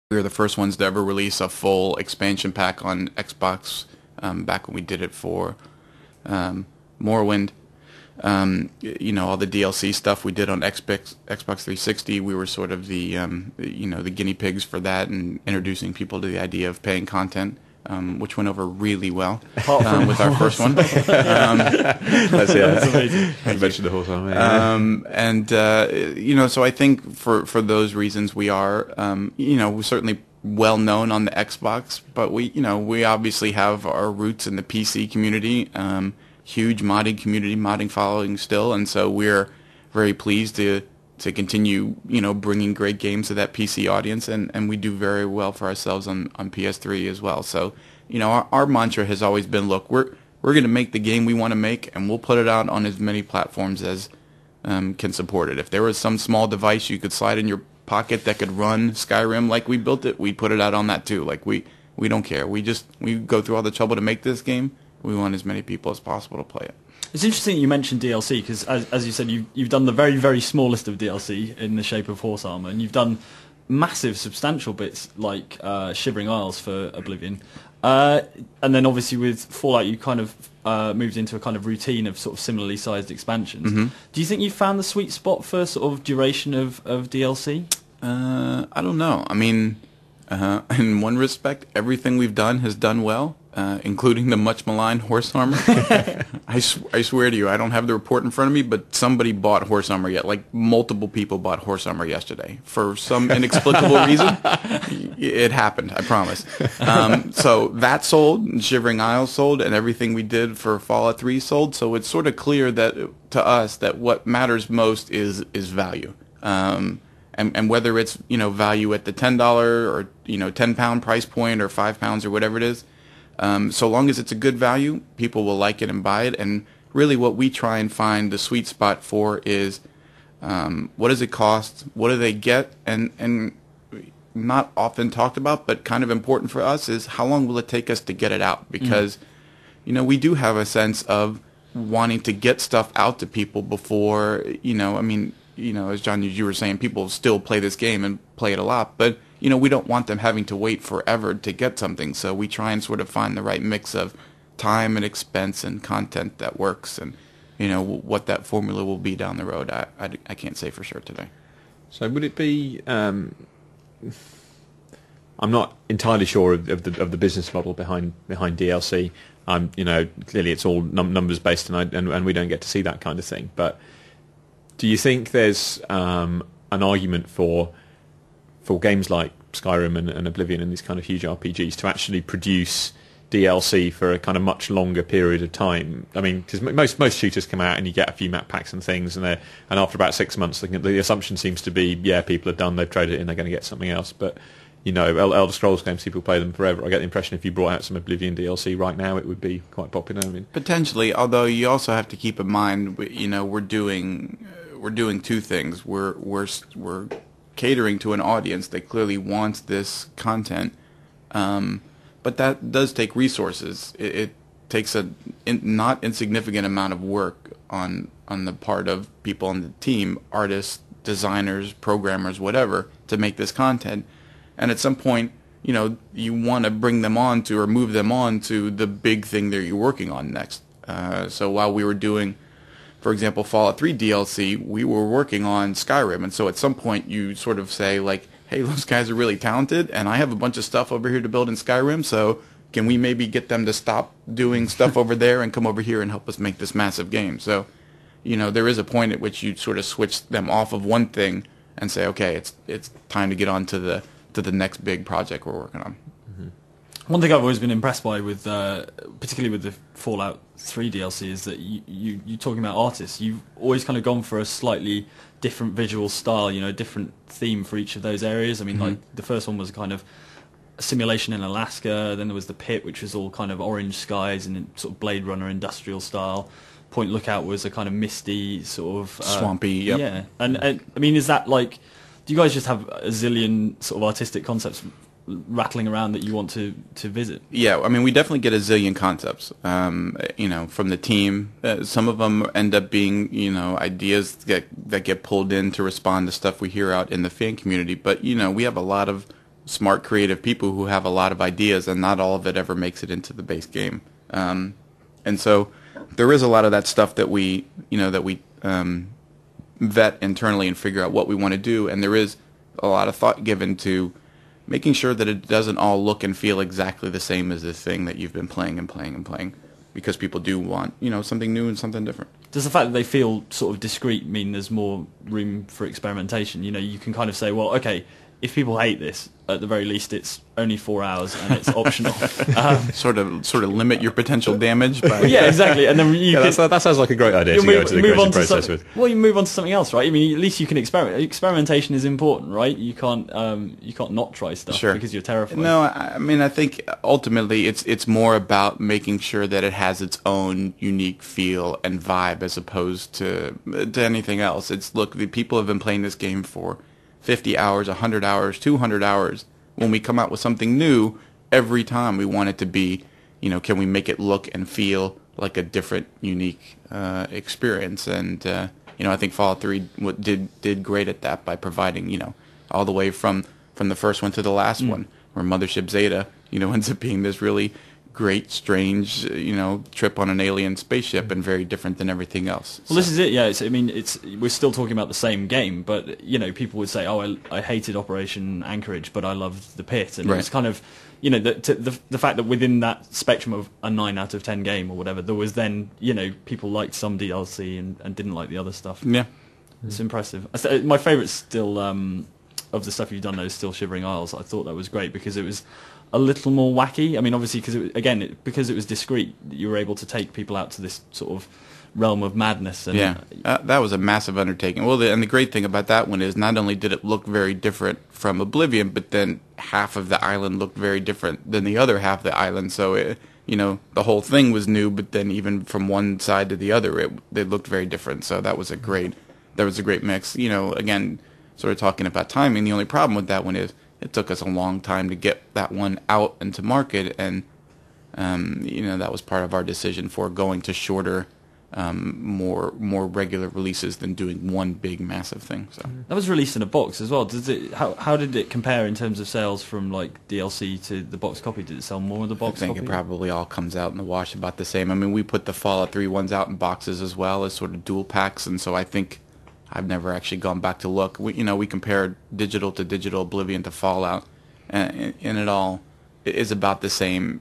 We were the first ones to ever release a full expansion pack on Xbox, back when we did it for Morrowind. All the DLC stuff we did on Xbox 360, we were sort of the guinea pigs for that, and introducing people to the idea of paying content, which went over really well with our first one. That's amazing. I mentioned the horse arm. So I think for those reasons we are, we're certainly well known on the Xbox, but we obviously have our roots in the PC community. Huge modding following still, and so we're very pleased to continue, bringing great games to that PC audience, and we do very well for ourselves on PS3 as well. So, our mantra has always been, look, we're going to make the game we want to make, and we'll put it out on as many platforms as can support it. If there was some small device you could slide in your pocket that could run Skyrim like we built it, we put it out on that too. Like we don't care. We go through all the trouble to make this game. We want as many people as possible to play it. It's interesting you mentioned DLC because, as you said, you've done the very, very smallest of DLC in the shape of horse armor, and you've done massive, substantial bits like Shivering Isles for Oblivion, and then obviously with Fallout, you kind of moved into a kind of routine of sort of similarly sized expansions. Mm-hmm. Do you think you found the sweet spot for sort of duration of DLC? I don't know. I mean, in one respect, everything we've done has done well. Including the much maligned horse armor. I swear to you, I don't have the report in front of me, but somebody bought horse armor yet. Like multiple people bought horse armor yesterday for some inexplicable reason. It happened, I promise. So that sold, and Shivering Isles sold, and everything we did for Fallout 3 sold. So it's sort of clear that to us that what matters most is value. And whether it's value at the $10 or £10 price point or £5 or whatever it is. So long as it's a good value, people will like it and buy it. And really what we try and find the sweet spot for is what does it cost, what do they get, and not often talked about, but kind of important for us is how long will it take us to get it out? Because, we do have a sense of wanting to get stuff out to people before, as John, you were saying, people still play this game and play it a lot, but we don't want them having to wait forever to get something, so we try and sort of find the right mix of time and expense and content that works, and what that formula will be down the road. I can't say for sure today. So would it be? I'm not entirely sure of the business model behind DLC. Clearly it's all numbers based, and we don't get to see that kind of thing. But do you think there's an argument for games like Skyrim and Oblivion and these kind of huge RPGs to actually produce DLC for a kind of much longer period of time? I mean, because most shooters come out and you get a few map packs and things, and after about 6 months, the assumption seems to be, people are done, they've traded it in, they're going to get something else. But Elder Scrolls games, people play them forever. I get the impression if you brought out some Oblivion DLC right now, it would be quite popular. I mean, potentially, although you also have to keep in mind, we're doing two things. We're catering to an audience that clearly wants this content, but that does take resources. It takes a not insignificant amount of work on the part of people on the team, artists, designers, programmers, whatever, to make this content. And at some point, you want to bring them on to or move them on to the big thing that you're working on next. So while we were doing, for example, Fallout 3 DLC, we were working on Skyrim, and so at some point you sort of say, like, hey, those guys are really talented, and I have a bunch of stuff over here to build in Skyrim, so can we maybe get them to stop doing stuff over there and come over here and help us make this massive game? So, there is a point at which you sort of switch them off of one thing and say, okay, it's time to get on to the next big project we're working on. One thing I've always been impressed by with, particularly with the Fallout 3 DLC, is that you're talking about artists. You've always kind of gone for a slightly different visual style, a different theme for each of those areas. I mean, like the first one was kind of a simulation in Alaska. Then there was the pit, which was all kind of orange skies and sort of Blade Runner industrial style. Point Lookout was a kind of misty sort of swampy. Yep. Yeah, and I mean, is that like? Do you guys just have a zillion sort of artistic concepts rattling around that you want to visit? Yeah, I mean, we definitely get a zillion concepts, from the team. Some of them end up being, ideas that get pulled in to respond to stuff we hear out in the fan community. But, we have a lot of smart, creative people who have a lot of ideas, and not all of it ever makes it into the base game. And so there is a lot of that stuff that we vet internally and figure out what we want to do, and there is a lot of thought given to making sure that it doesn't all look and feel exactly the same as the thing that you've been playing and playing and playing, because people do want, something new and something different. Does the fact that they feel sort of discreet mean there's more room for experimentation? You can kind of say, well, okay, if people hate this, at the very least, it's only 4 hours and it's optional. Sort of limit your potential damage. By yeah, exactly. And then that sounds like a great idea to go to the creation process with. Well, you move on to something else, right? I mean, at least you can experiment. Experimentation is important, right? You can't not try stuff because you're terrified. No, I mean, I think ultimately it's more about making sure that it has its own unique feel and vibe as opposed to anything else. The people have been playing this game for 50 hours, 100 hours, 200 hours. When we come out with something new, every time we want it to be, can we make it look and feel like a different, unique experience? And, I think Fallout 3 did great at that by providing, all the way from the first one to the last one, where Mothership Zeta, ends up being this really great, strange, trip on an alien spaceship and very different than everything else. Well, this is it. Yeah, we're still talking about the same game, but people would say, "Oh, I hated Operation Anchorage, but I loved the Pit," and it's kind of, the fact that within that spectrum of a 9 out of 10 game or whatever, there was then, people liked some DLC and didn't like the other stuff. Yeah, it's impressive. My favourite still of the stuff you've done though is still Shivering Isles. I thought that was great because it was a little more wacky. I mean, obviously, because it was discreet, you were able to take people out to this sort of realm of madness. And, that was a massive undertaking. Well, and the great thing about that one is not only did it look very different from Oblivion, but then half of the island looked very different than the other half of the island. So, the whole thing was new, but then even from one side to the other, they looked very different. So that was a great mix. Again, sort of talking about timing, the only problem with that one is it took us a long time to get that one out into market, and that was part of our decision for going to shorter, more regular releases than doing one big massive thing. So that was released in a box as well. How did it compare in terms of sales from like DLC to the box copy? Did it sell more of the box copy? I think it probably all comes out in the wash about the same. I mean, we put the Fallout 3 ones out in boxes as well as sort of dual packs, and so I think I've never actually gone back to look. We compared digital to digital, Oblivion to Fallout, and it all is about the same,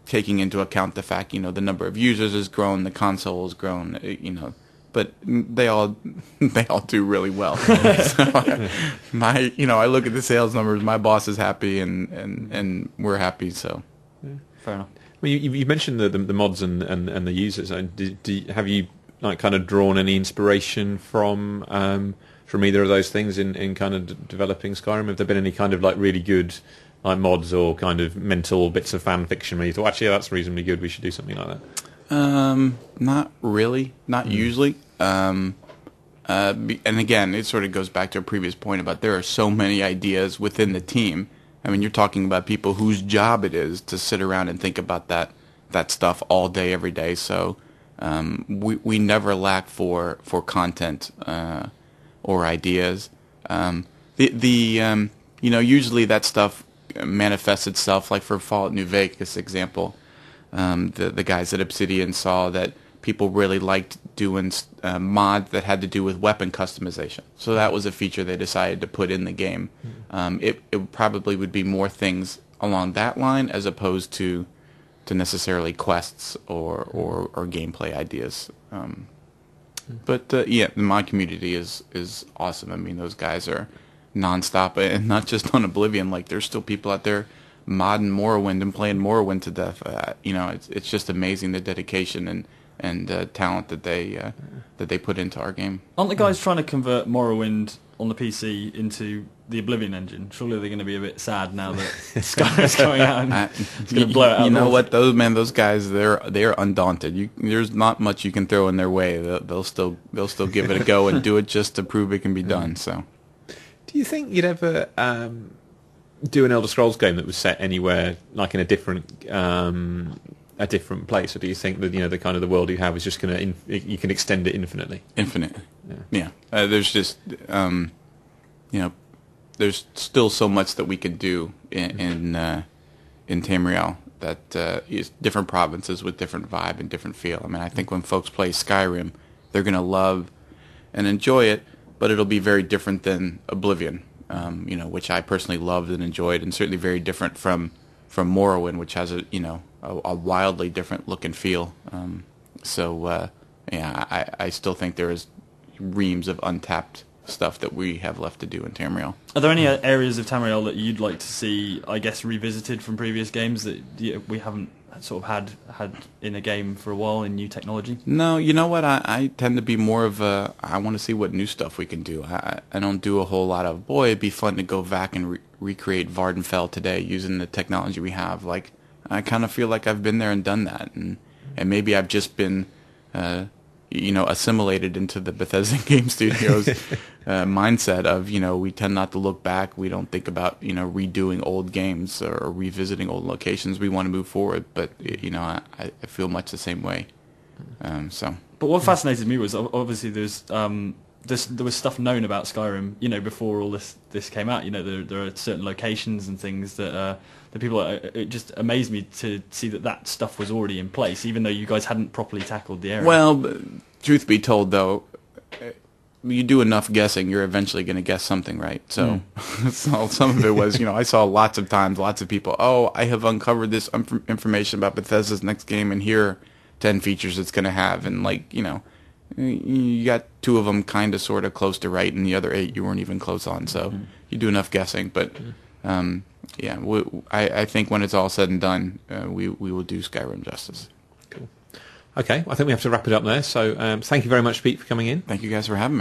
taking into account the fact, the number of users has grown, the console has grown, but they all do really well. So I look at the sales numbers, my boss is happy, and we're happy, so. Yeah, fair enough. Well, you mentioned the mods and the users. Have you kind of drawn any inspiration from either of those things in kind of developing Skyrim? Have there been any kind of really good mods or kind of mental bits of fan fiction where you thought, actually, that's reasonably good, we should do something like that? Not really, not usually. And again, it sort of goes back to a previous point about there are so many ideas within the team. I mean, you're talking about people whose job it is to sit around and think about that stuff all day, every day. So we never lack for content or ideas. Usually that stuff manifests itself, like for Fallout New Vegas example. The guys at Obsidian saw that people really liked doing mods that had to do with weapon customization. So that was a feature they decided to put in the game. It probably would be more things along that line as opposed to necessarily quests or gameplay ideas. But the mod community is awesome. I mean, those guys are nonstop, and not just on Oblivion. Like, there's still people out there modding Morrowind and playing Morrowind to death. It's just amazing the dedication and talent that they put into our game. Aren't the guys trying to convert Morrowind on the PC into the Oblivion engine? Surely they're going to be a bit sad now that Skyrim's going out and it's going to blow it out. You know what? Those guys, they're undaunted. There's not much you can throw in their way. They'll still give it a go and do it just to prove it can be done. So, do you think you'd ever do an Elder Scrolls game that was set anywhere, like in a different place, or do you think that the kind of the world you have is just going to you can extend it infinitely? Infinite. Yeah. There's just there's still so much that we can do in Tamriel that is different provinces with different vibe and different feel. I mean, I think when folks play Skyrim, they're going to love and enjoy it, but it'll be very different than Oblivion, which I personally loved and enjoyed, and certainly very different from Morrowind, which has a wildly different look and feel. I still think there is reams of untapped stuff that we have left to do in Tamriel. Are there any areas of Tamriel that you'd like to see, I guess, revisited from previous games that we haven't sort of had in a game for a while in new technology? No, you know what? I tend to be more of I want to see what new stuff we can do. I don't do a whole lot of, boy, it'd be fun to go back and recreate Vardenfell today using the technology we have. Like, I kind of feel like I've been there and done that, and maybe I've just been assimilated into the Bethesda Game Studios mindset of, we tend not to look back. We don't think about, redoing old games or revisiting old locations. We want to move forward, but, I feel much the same way. But what fascinated me was, obviously, there was stuff known about Skyrim, before all this came out. There are certain locations and things that the people. It just amazed me to see that stuff was already in place, even though you guys hadn't properly tackled the area. Well, truth be told, though, you do enough guessing, you're eventually going to guess something, right? So, so some of it was, I saw lots of times, lots of people. Oh, I have uncovered this information about Bethesda's next game, and here are 10 features it's going to have, and you got 2 of them kind of sort of close to right, and the other 8 you weren't even close on. So you do enough guessing, but I think when it's all said and done, we will do Skyrim justice. Cool. Okay, I think we have to wrap it up there. So thank you very much, Pete, for coming in. Thank you guys for having me.